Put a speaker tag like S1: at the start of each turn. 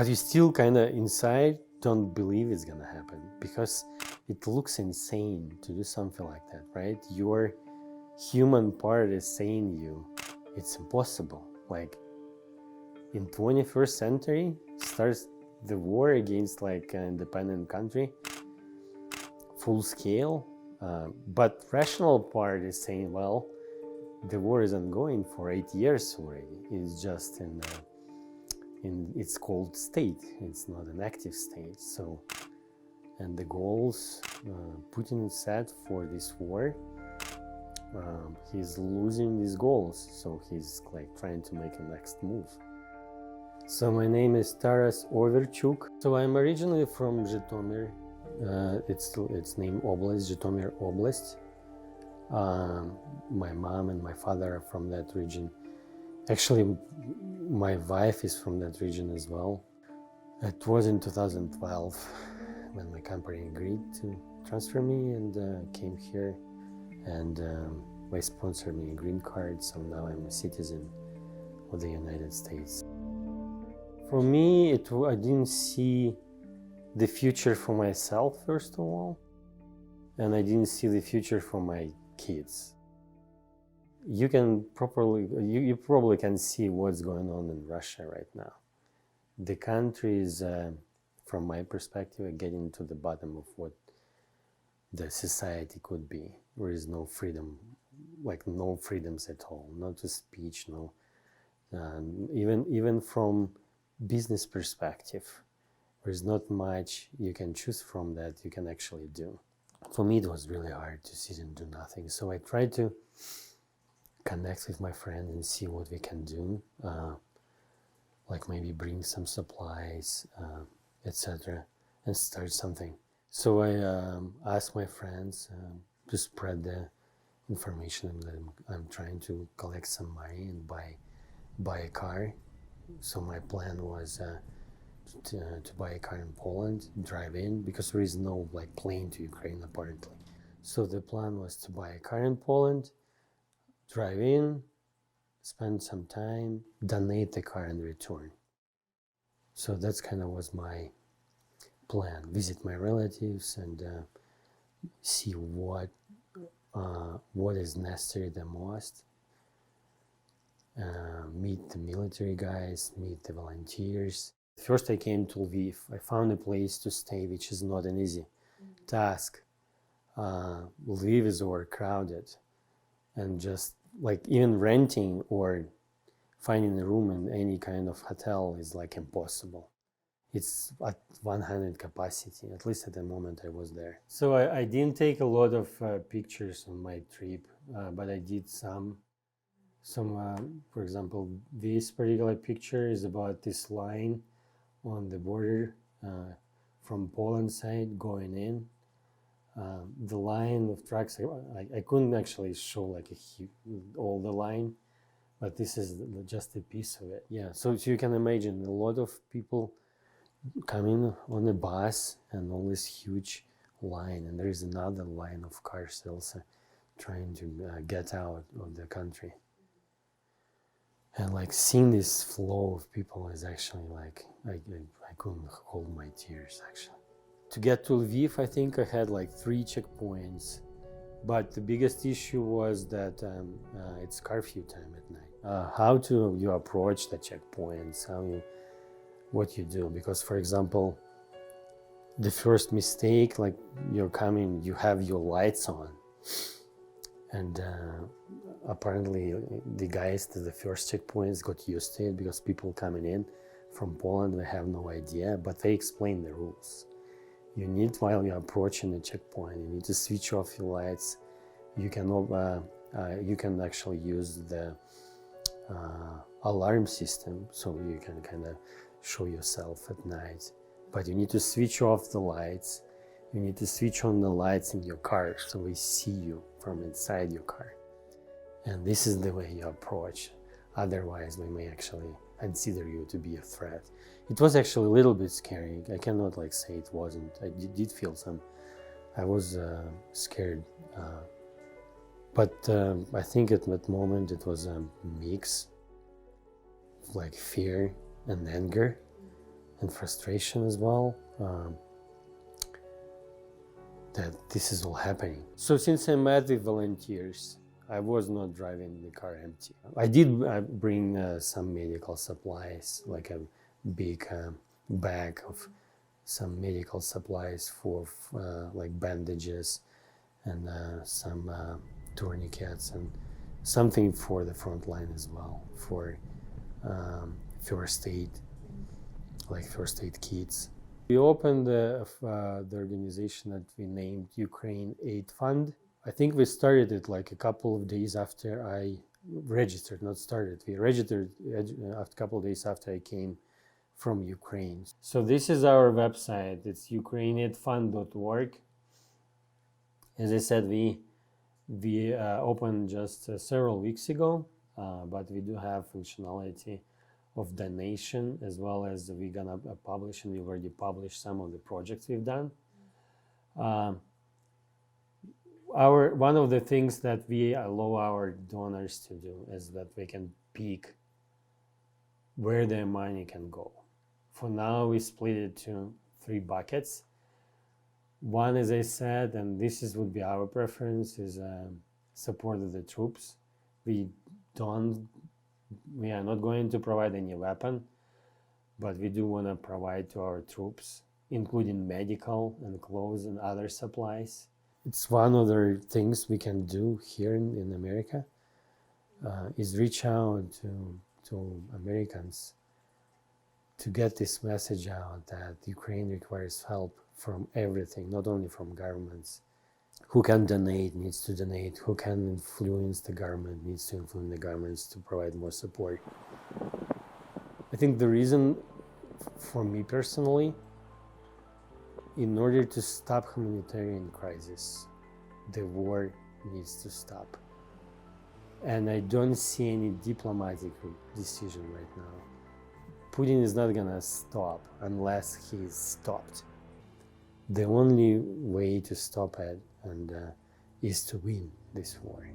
S1: but you still kind of inside don't believe it's gonna happen because it looks insane to do something like that, right? Your human part is saying you it's impossible. Like in 21st century starts the war against like an independent country, full scale, but rational part is saying, well, the war is ongoing for 8 years already. It's just in its cold state. It's not an active state. So, and the goals Putin set for this war, he's losing these goals. So he's like trying to make a next move. So my name is Taras Overchuk. So I'm originally from Zhytomyr. It's named Oblast, Zhytomyr Oblast. My mom and my father are from that region. Actually, my wife is from that region as well. It was in 2012 when my company agreed to transfer me and came here, and they sponsored me a green card, so now I'm a citizen of the United States. For me, I didn't see the future for myself, first of all, and I didn't see the future for my kids. You probably can see what's going on in Russia right now. The country is, from my perspective, getting to the bottom of what the society could be. There is no freedom, like no freedoms at all, not to speech, no. Even from business perspective, there's not much you can choose from that you can actually do. For me, it was really hard to sit and do nothing. So I tried to connect with my friends and see what we can do, like maybe bring some supplies, etc., and start something. So I asked my friends to spread the information that I'm trying to collect some money and buy a car. So my plan was to buy a car in Poland, drive in, because there is no like plane to Ukraine apparently. So the plan was to buy a car in Poland, drive in, spend some time, donate the car and return. So that's kind of was my plan. Visit my relatives and see what is necessary the most. Meet the military guys, meet the volunteers. First I came to Lviv. I found a place to stay, which is not an easy task. Lviv is overcrowded, and just like even renting or finding a room in any kind of hotel is like impossible. It's at 100 capacity, at least at the moment I was there. So I didn't take a lot of pictures on my trip, but I did some, for example, this particular picture is about this line on the border from Poland side going in. The line of trucks, I couldn't actually show like all the line, but this is just a piece of it. Yeah, so you can imagine a lot of people coming on a bus and all this huge line, and there is another line of cars also trying to get out of the country. And like seeing this flow of people is actually like, I couldn't hold my tears actually. To get to Lviv, I think I had like 3 checkpoints, but the biggest issue was that it's curfew time at night. How do you approach the checkpoints? What you do? Because for example, the first mistake, like you're coming, you have your lights on, and apparently the guys to the first checkpoints got used to it because people coming in from Poland, they have no idea, but they explain the rules. You need, while you're approaching the checkpoint, you need to switch off your lights. You can actually use the alarm system, so you can kind of show yourself at night. But you need to switch off the lights. You need to switch on the lights in your car so we see you from inside your car. And this is the way you approach. Otherwise, we may actually consider you to be a threat. It was actually a little bit scary. I cannot like say it wasn't. I did feel I was scared. But I think at that moment it was a mix of like fear and anger. and frustration as well, that this is all happening. So since I met the volunteers, I was not driving the car empty. I did bring some medical supplies, like a big bag of some medical supplies for like bandages and some tourniquets and something for the front line as well, for first aid, like first aid kits. We opened the organization that we named Ukraine Aid Fund. I think we started it like a couple of days after I registered, not started. We registered a couple of days after I came from Ukraine. So this is our website. It's ukraineaidfund.org. As I said, we opened just several weeks ago, but we do have functionality of donation, as well as we're gonna publish, and we already published some of the projects we've done. One of the things that we allow our donors to do is that they can pick where their money can go. For now, we split it to 3 buckets. One, as I said, and would be our preference, is support of the troops. We are not going to provide any weapon, but we do want to provide to our troops, including medical and clothes and other supplies. It's one of the things we can do here in America, is reach out to Americans to get this message out that Ukraine requires help from everything, not only from governments. Who can donate needs to donate. Who can influence the government needs to influence the governments to provide more support. I think the reason for me personally, in order to stop humanitarian crisis, the war needs to stop. And I don't see any diplomatic decision right now. Putin is not gonna stop unless he's stopped. The only way to stop it is to win this war.